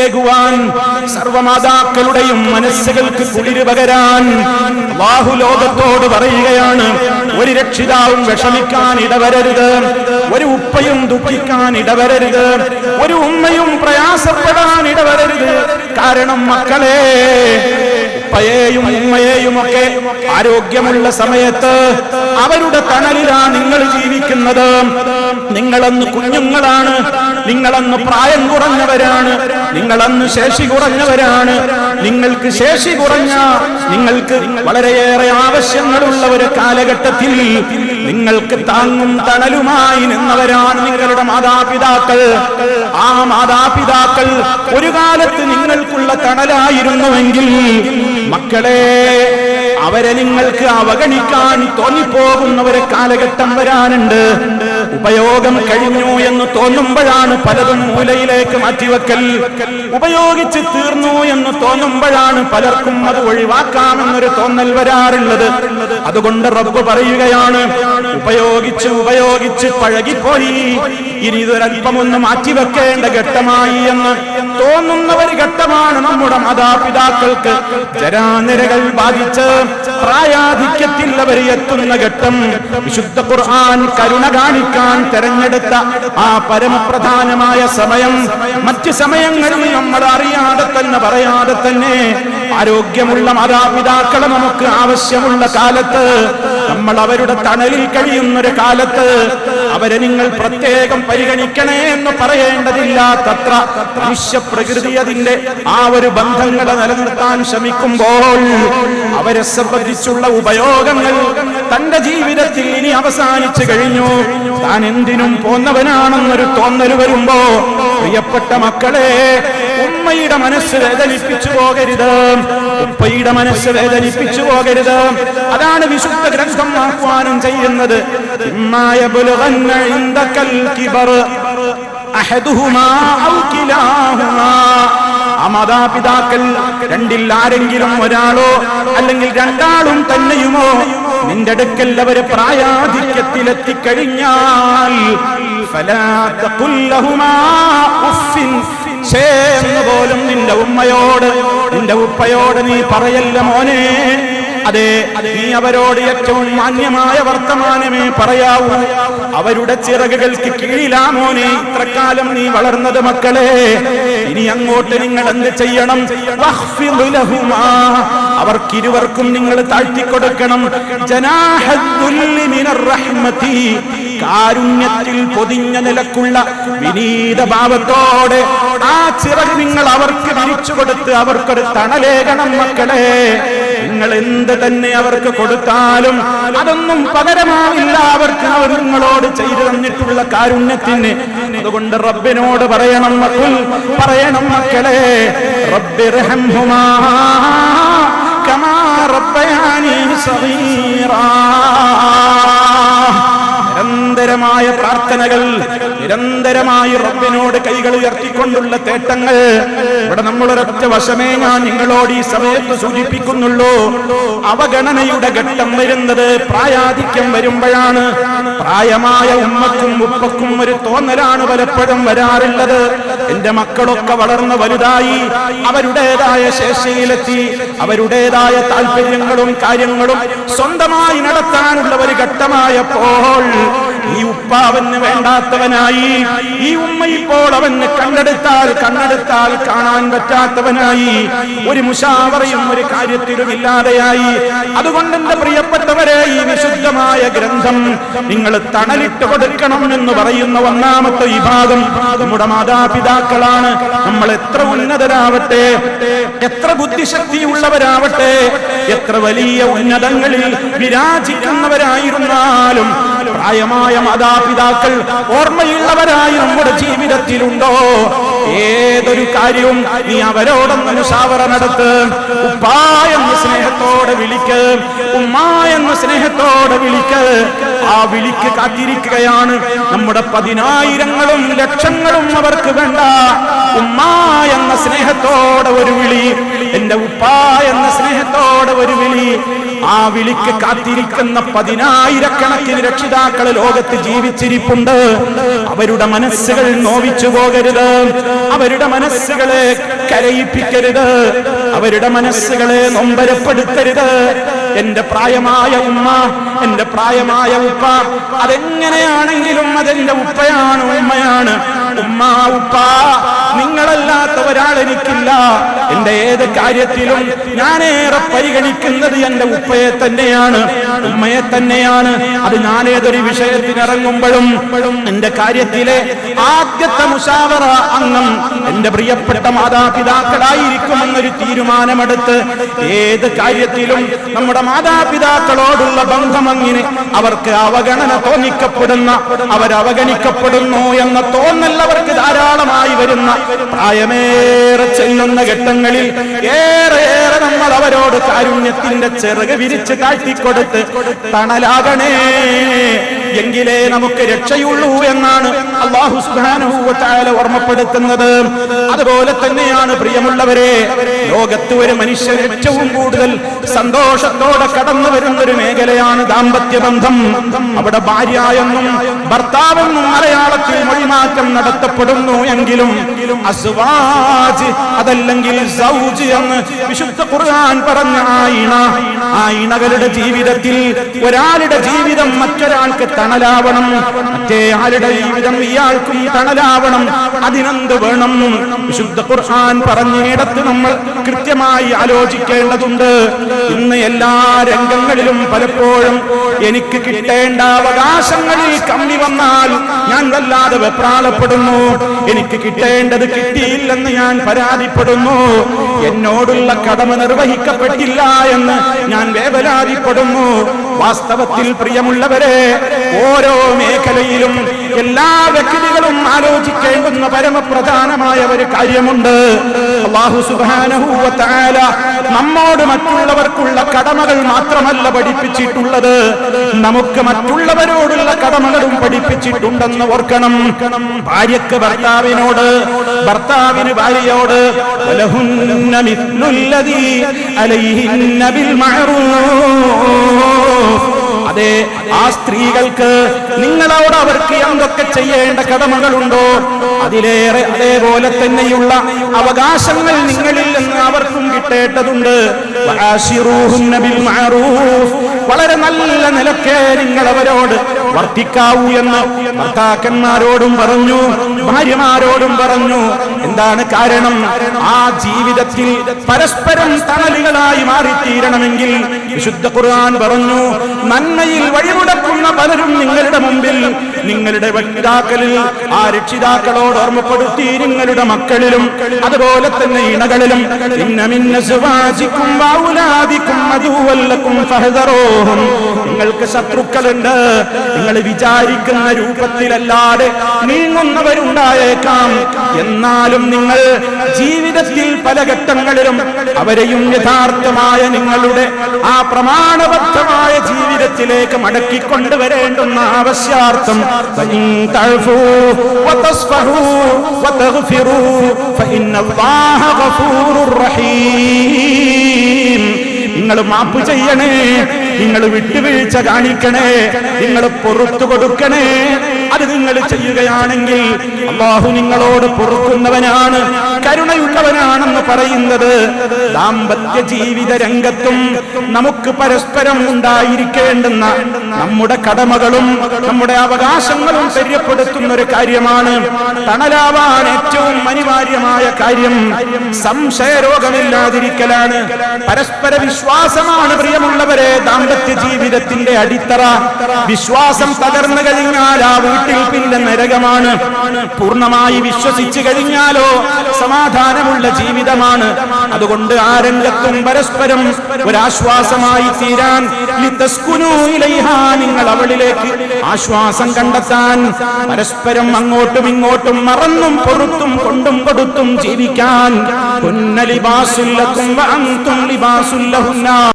കുളിരേകുവാൻ, സർവമാതാക്കളുടെയും മനസ്സുകൾക്ക് കുളിര് പകരാൻ അല്ലാഹു ലോകത്തോട് പറയുകയാണ്, ഒരു രക്ഷിതാവും വിഷമിക്കാൻ ഇടവരരുത്, ഒരു ഉപ്പയും ദുഃഖിക്കാൻ ഇടവരരുത്, ഒരു ഉമ്മയും പ്രയാസപ്പെടാൻ ഇടവരരുത്. കാരണം മക്കളെ, ഉപ്പയെയും ഉമ്മയെയും ഒക്കെ ആരോഗ്യമുള്ള സമയത്ത് അവരുടെ തണലിലാണ് നിങ്ങൾ ജീവിക്കുന്നത്. നിങ്ങളന്ന് കുഞ്ഞുങ്ങളാണ്, നിങ്ങളന്ന് പ്രായം കുറഞ്ഞവരാണ്, നിങ്ങളന്ന് ശേഷി കുറഞ്ഞവരാണ്. നിങ്ങൾക്ക് ശേഷി കുറഞ്ഞ, നിങ്ങൾക്ക് വളരെയേറെ ആവശ്യങ്ങളുള്ള ഒരു കാലഘട്ടത്തിൽ നിങ്ങൾക്ക് താങ്ങും തണലുമായി നിന്നവരാണ് നിങ്ങളുടെ മാതാപിതാക്കൾ. ആ മാതാപിതാക്കൾ ഒരു കാലത്ത് നിങ്ങൾക്കുള്ള തണലായിരുന്നുവെങ്കിൽ മക്കളെ, അവരെ നിങ്ങൾക്ക് അവഗണിക്കാൻ തോന്നിപ്പോകുന്ന ഒരു കാലഘട്ടം വരാനുണ്ട്. ഉപയോഗം കഴിഞ്ഞു എന്ന് തോന്നുമ്പോഴാണ് പലതും മൂലയിലേക്ക് മാറ്റിവെക്കൽ. ഉപയോഗിച്ച് തീർന്നു എന്ന് തോന്നുമ്പോഴാണ് പലർക്കും അത് ഒഴിവാക്കാമെന്നൊരു തോന്നൽ വരാറുള്ളത്. അതുകൊണ്ട് റബ്ബ് പറയുകയാണ്, ഉപയോഗിച്ച് പഴകിപ്പോയി, ഇനി ഇതൊരൽപ്പമൊന്ന് മാറ്റിവെക്കേണ്ട ഘട്ടമായി എന്ന് തോന്നുന്ന ഒരു ഘട്ടമാണ് നമ്മുടെ മാതാപിതാക്കൾക്ക് ജരാനിരകൾ ബാധിച്ച് പ്രായാധിക്യത്തിൽ അവർ എത്തുന്ന ഘട്ടം. വിശുദ്ധ ഖുർആൻ കരുണ കാണിക്കാൻ തെരഞ്ഞെടുത്ത ആ പരമപ്രധാനമായ സമയം മറ്റ് സമയങ്ങളിൽ നമ്മൾ അറിയാതെ തന്നെ പറയാതെ തന്നെ ആരോഗ്യമുള്ള മാതാപിതാക്കളെ നമുക്ക് ആവശ്യമുള്ള കാലത്ത്, നമ്മൾ അവരുടെ തണലിൽ കഴിയുന്നൊരു കാലത്ത് അവരെ നിങ്ങൾ പ്രത്യേകം പരിഗണിക്കണേ എന്ന് പറയേണ്ടതില്ലാത്തത്ര മനുഷ്യപ്രകൃതി അതിന്റെ ആ ഒരു ബന്ധങ്ങളെ നിലനിർത്താൻ ശ്രമിക്കുമ്പോൾ അവരെ സംബന്ധിച്ചുള്ള ഉപയോഗങ്ങൾ തന്റെ ജീവിതത്തിൽ ഇനി അവസാനിച്ചു കഴിഞ്ഞു, താൻ എന്തിനും പോന്നവനാണെന്നൊരു തോന്നൽ വരുമ്പോ പ്രിയപ്പെട്ട മക്കളെ, ഉമ്മയുടെ മനസ്സ് വേദനിപ്പിച്ചു പോകരുത്, ഉപ്പയുടെ മനസ്സ് വേദനിപ്പിച്ചു പോകരുത്. അതാണ് വിശുദ്ധ ഗ്രന്ഥം ആഹ്വാനം ചെയ്യുന്നത്. ആ മാതാപിതാക്കൾ രണ്ടിൽ ആരെങ്കിലും ഒരാളോ അല്ലെങ്കിൽ രണ്ടാളും തന്നെയുമോ നിന്റെ അടുക്കൽ അവര് പ്രായാധിക്യത്തിലെത്തിക്കഴിഞ്ഞാൽ എന്ന് പോലും നിന്റെ ഉമ്മയോട് നിന്റെ ഉപ്പയോട് നീ പറയല്ല മോനെ. അതെ, നീ അവരോട് ഏറ്റവും മാന്യമായ വർത്തമാനമേ പറയാവൂ. അവരുടെ ചിറകുകൾക്ക് കീഴിലാ മോനെ ഇത്രക്കാലം നീ വളർന്നത്. മക്കളെ, ഇനി അങ്ങോട്ട് നിങ്ങൾ എന്ത് ചെയ്യണം? അവർക്കിരുവർക്കും നിങ്ങൾ താഴ്ത്തിക്കൊടുക്കണം. കാരുണ്യത്തിൽ പൊതിഞ്ഞ നിലക്കുള്ള വിനീത ഭാവത്തോടെ ആ ചിറക് നിങ്ങൾ അവർക്ക് വിരിച്ചു കൊടുത്ത് അവർക്കൊരു തണലേകണം. മക്കളെ, നിങ്ങൾ എന്ത് തന്നെ അവർക്ക് കൊടുത്താലും അതൊന്നും പകരമാവില്ല അവർക്ക് അവർ നിങ്ങളോട് ചെയ്തു തന്നിട്ടുള്ള കാരുണ്യത്തിന്. അതുകൊണ്ട് റബ്ബിനോട് പറയണം മക്കളെ, റബ്ബിർഹംഹുമാ കമാ റബ്ബയാനി സഗീറാ. നിരന്തരമായ പ്രാർത്ഥനകൾ, നിരന്തരമായി റബ്ബിനോട് കൈകൾ ഉയർത്തിക്കൊണ്ടുള്ള തേട്ടങ്ങൾ. ഇവിടെ നമ്മളൊരൊറ്റ വശമേ ഞാൻ നിങ്ങളോട് ഈ സമയത്ത് സൂചിപ്പിക്കുന്നുള്ളൂ. അവഗണനയുടെ ഘട്ടം വരുന്നത് പ്രായാധിക്യം വരുമ്പോഴാണ്. പ്രായമായ ഉമ്മക്കും ഉപ്പക്കും ഒരു തോന്നലാണ് പലപ്പോഴും വരാറുള്ളത്, എന്റെ മക്കളൊക്കെ വളർന്ന് വലുതായി, അവരുടേതായ ശേഷിയിലെത്തി, അവരുടേതായ താല്പര്യങ്ങളും കാര്യങ്ങളും സ്വന്തമായി നടത്താനുള്ള ഒരു ഘട്ടമായപ്പോൾ ഈ ഉപ്പ അവന് വേണ്ടാത്തവനായി, ഈ ഉമ്മ ഇപ്പോൾ അവന് കണ്ണെടുത്താൽ കാണാൻ പറ്റാത്തവനായി, ഒരു മുശാവറയും ഒരു കാര്യത്തിലും ഇല്ലാതെയായി. അതുകൊണ്ട് എന്റെ പ്രിയപ്പെട്ടവരെ, ഈ വിശുദ്ധമായ ഗ്രന്ഥം നിങ്ങൾ തണലിട്ട് കൊടുക്കണം എന്ന് പറയുന്ന ഒന്നാമത്തെ വിഭാഗം നമ്മുടെ മാതാപിതാക്കളാണ്. നമ്മൾ എത്ര ഉന്നതരാവട്ടെ, എത്ര ബുദ്ധിശക്തിയുള്ളവരാവട്ടെ, എത്ര വലിയ ഉന്നതങ്ങളിൽ വിരാജിക്കുന്നവരായിരുന്നാലും പ്രായമായ മാതാപിതാക്കൾ ഓർമ്മയുള്ളവരായി നമ്മുടെ ജീവിതത്തിലുണ്ടോ? ഏതൊരു കാര്യവും നീ അവരോടൊന്ന് മുശാവറ നടത്ത്. ഉപ്പാ എന്ന സ്നേഹത്തോടെ വിളിക്ക്, ഉമ്മ എന്ന സ്നേഹത്തോടെ വിളിക്ക്. ആ വിളിക്ക് കാത്തിരിക്കുകയാണ് നമ്മുടെ 10,000-ങ്ങളും ലക്ഷങ്ങളും അവർക്ക് വേണ്ട. ഉമ്മ എന്ന സ്നേഹ സ്നേഹത്തോടെ ഒരു വിളി, എന്റെ ഉപ്പ എന്ന സ്നേഹത്തോടെ ഒരു വിളി. ആ വിളിക്ക് കാത്തിരിക്കുന്ന 10,000-കണക്കിന് രക്ഷിതാക്കൾ ലോകത്ത് ജീവിച്ചിരിപ്പുണ്ട്. അവരുടെ മനസ്സുകൾ നോവിച്ചു പോകരുത്, അവരുടെ മനസ്സുകളെ കരയിപ്പിക്കരുത്, അവരുടെ മനസ്സുകളെ നൊമ്പരപ്പെടുത്തരുത്. എന്റെ പ്രായമായ ഉമ്മ, എന്റെ പ്രായമായ ഉപ്പ, അതെങ്ങനെയാണെങ്കിലും അതെന്റെ ഉപ്പയാണ്, ഉമ്മയാണ്. ഉമ്മ, ഉപ്പ, നിങ്ങളല്ലാത്ത ഒരാൾ എനിക്കില്ല. എന്റെ ഏത് കാര്യത്തിലും ഞാനേറെ പരിഗണിക്കുന്നത് എന്റെ ഉപ്പയെ തന്നെയാണ്, ഉമ്മയെ തന്നെയാണ്. അത് ഞാൻ ഏതൊരു വിഷയത്തിനിറങ്ങുമ്പോഴും എന്റെ കാര്യത്തിലെ ആദ്യത്തെ മുശാവറ അംഗം എന്റെ പ്രിയപ്പെട്ട മാതാപിതാക്കളായിരിക്കുമെന്നൊരു തീരുമാനമെടുത്ത് ഏത് കാര്യത്തിലും നമ്മുടെ മാതാപിതാക്കളോടുള്ള ബന്ധം അങ്ങനെ അവർക്ക് അവഗണന തോന്നിക്കപ്പെടുന്ന, അവരവഗണിക്കപ്പെടുന്നു എന്ന തോന്നൽ അവർക്ക് ധാരാളമായി വരുന്ന, പ്രായമേറെ ചെല്ലുന്ന ഘട്ടങ്ങളിൽ ഏറെ നമ്മൾ അവരോട് കാരുണ്യത്തിന്റെ ചിറക് വിരിച്ച് താഴ്ത്തിക്കൊടുത്ത് തണലാകണേ, എങ്കിലേ നമുക്ക് രക്ഷയുള്ളൂ എന്നാണ് അല്ലാഹു സുബ്ഹാനഹു വ തആല ഓർമ്മപ്പെടുത്തുന്നത്. അതുപോലെ തന്നെയാണ് പ്രിയമുള്ളവരെ, ലോകത്ത് ഒരു മനുഷ്യൻ ഏറ്റവും കൂടുതൽ സന്തോഷത്തോടെ കടന്നു വരുന്ന ഒരു മേഖലയാണ് ദാമ്പത്യ ബന്ധം. അവിടെ ഭാര്യ എന്നും ഭർത്താവെന്നും മലയാളത്തിൽ മൊഴിമാറ്റം നടത്തപ്പെടുന്നു എങ്കിലും അസ്വാജ് അതല്ലെങ്കിൽ സൗജ് എന്ന് വിശുദ്ധ ഖുർആൻ പറഞ്ഞ ആ ഇണകളുടെ ജീവിതത്തിൽ ഒരാളുടെ ജീവിതം മറ്റൊരാൾക്ക് തണലാവണം, മറ്റേ ആളുടെ ജീവിതം ഇയാൾക്കും തണലാവണം. അതിനെന്ത് വേണം? വിശുദ്ധ ഖുർആൻ പറഞ്ഞിടത്ത് നമ്മൾ കൃത്യമായി ആലോചിക്കേണ്ടതുണ്ട്. ഇന്ന് എല്ലാ രംഗങ്ങളിലും പലപ്പോഴും എനിക്ക് കിട്ടേണ്ട അവകാശങ്ങളിൽ കമ്മി വന്നാൽ ഞാൻ വല്ലാതെ വെപ്രാളപ്പെടുന്നു, എനിക്ക് കിട്ടേണ്ടത് കിട്ടിയില്ലെന്ന് ഞാൻ പരാതിപ്പെടുന്നു, എന്നോടുള്ള കടമ നിർവഹിക്കപ്പെട്ടില്ല എന്ന് ഞാൻ വേവലാതിപ്പെടുന്നു. വാസ്തവത്തിൽ പ്രിയമുള്ളവരെ, ഓരോ മേഖലയിലും എല്ലാ വ്യക്തികളും ആലോചിക്കേണ്ടുന്ന പരമപ്രധാനമായ ഒരു കാര്യമുണ്ട്. അല്ലാഹു സുബ്ഹാനഹു വ തആല നമ്മോട് മറ്റുള്ളവർക്കുള്ള കടമകൾ മാത്രമല്ല പഠിപ്പിച്ചിട്ടുള്ളത്, നമുക്ക് മറ്റുള്ളവരോടുള്ള കടമകളും പഠിപ്പിച്ചിട്ടുണ്ടെന്ന് ഓർക്കണം. ഭാര്യക്ക് ഭർത്താവിനോട്, ഭർത്താവിന് ഭാര്യയോട് വലഹുന്ന മിസ്ലുല്ലദീ അലൈഹിന്ന ബിൽ മഅറൂഫ്. അതെ, ആ സ്ത്രീകൾക്ക് നിങ്ങളോട് അവർക്ക് എന്തൊക്കെ ചെയ്യേണ്ട കടമകളുണ്ടോ അതിലേറെ അതേപോലെ തന്നെയുള്ള അവകാശങ്ങൾ നിങ്ങളിൽ നിന്ന് അവർക്കും കിട്ടേണ്ടതുണ്ട്. വആശിറൂഹുന്ന ബിൽ മഅറൂഫ്. വളരെ നല്ല നിലയ്ക്ക് നിങ്ങൾ അവരോട് വർത്തിക്കാവൂ എന്ന് ഭർത്താക്കന്മാരോടും പറഞ്ഞു, ഭാര്യമാരോടും പറഞ്ഞു. എന്താണ് കാരണം? ആ ജീവിതത്തിൽ പരസ്പരം തണലുകളായി മാറിത്തീരണമെങ്കിൽ വിശുദ്ധ ഖുർആൻ പറഞ്ഞു, നന്മയിൽ വഴിമുടക്കുന്ന പലരും നിങ്ങളുടെ മുമ്പിൽ, നിങ്ങളുടെ രക്ഷിതാക്കളിൽ, ആ രക്ഷിതാക്കളോട് ഓർമ്മപ്പെടുത്തി നിങ്ങളുടെ മക്കളിലും അതുപോലെ തന്നെ ഇണകളിലും, ഇന്ന മിൻ അസ്വാജികും വഔലാദികും അദുവ്വൻ ലക്കും ഫഹ്ദറൂഹും. നിങ്ങൾക്ക് ശത്രുക്കളുണ്ട്, നിങ്ങൾ വിചാരിക്കുന്ന രൂപത്തിലല്ലാതെ നീങ്ങുന്നവരുണ്ടായേക്കാം. എന്നാലും നിങ്ങൾ ജീവിതത്തിൽ പല ഘട്ടങ്ങളിലും അവരെയും യഥാർത്ഥമായ നിങ്ങളുടെ ആ പ്രമാണബദ്ധമായ ജീവിതത്തിലേക്ക് മടക്കിക്കൊണ്ടുവരേണ്ടുന്ന ആവശ്യാർത്ഥം നിങ്ങൾ മാപ്പ് ചെയ്യണേ, നിങ്ങൾ വിട്ടുവീഴ്ച കാണിക്കണേ, നിങ്ങൾ പുറത്തു കൊടുക്കണേ. അത് നിങ്ങൾ ചെയ്യുകയാണെങ്കിൽ അല്ലാഹു നിങ്ങളോട് പൊറുക്കുന്നവനാണ്, കരുണയുള്ളവനാണെന്ന് പറയുന്നത്. ദാമ്പത്യ ജീവിത രംഗത്തും നമുക്ക് പരസ്പരം ഉണ്ടായിരിക്കേണ്ടുന്ന നമ്മുടെ കടമകളും നമ്മുടെ അവകാശങ്ങളും ശരിപ്പെടുത്തുന്ന ഒരു കാര്യമാണ്. തണലാവാൻ ഏറ്റവും അനിവാര്യമായ കാര്യം സംശയരോഗമില്ലാതിരിക്കലാണ്, പരസ്പര വിശ്വാസമാണ്. പ്രിയമുള്ളവരെ, ദാമ്പത്യ ജീവിതത്തിന്റെ അടിത്തറ. വിശ്വാസം തകർന്നു കഴിഞ്ഞാൽ ആ വീട്ടിൽ പിന്നെ നരകമാണ്. പൂർണ്ണമായി വിശ്വസിച്ചു കഴിഞ്ഞാലോ സമാധാനമുള്ള ജീവിതമാണ്. അതുകൊണ്ട് ആ രംഗത്തും പരസ്പരം ഒരാശ്വാസമായി തീരാൻ, ലിതസ്കുനൂ ഇലൈഹാ, നിങ്ങൾ അവളിലേക്ക് ആശ്വാസം കണ്ടെത്താൻ, പരസ്പരം അങ്ങോട്ടും ഇങ്ങോട്ടും മറന്നും പൊറുത്തും കൊണ്ടും കൊടുത്തും ജീവിക്കാൻ. കുന്ന ലിബാസുൽ ലക്കും വഅൻതും ലിബാസുൽ ലഹുന്ന.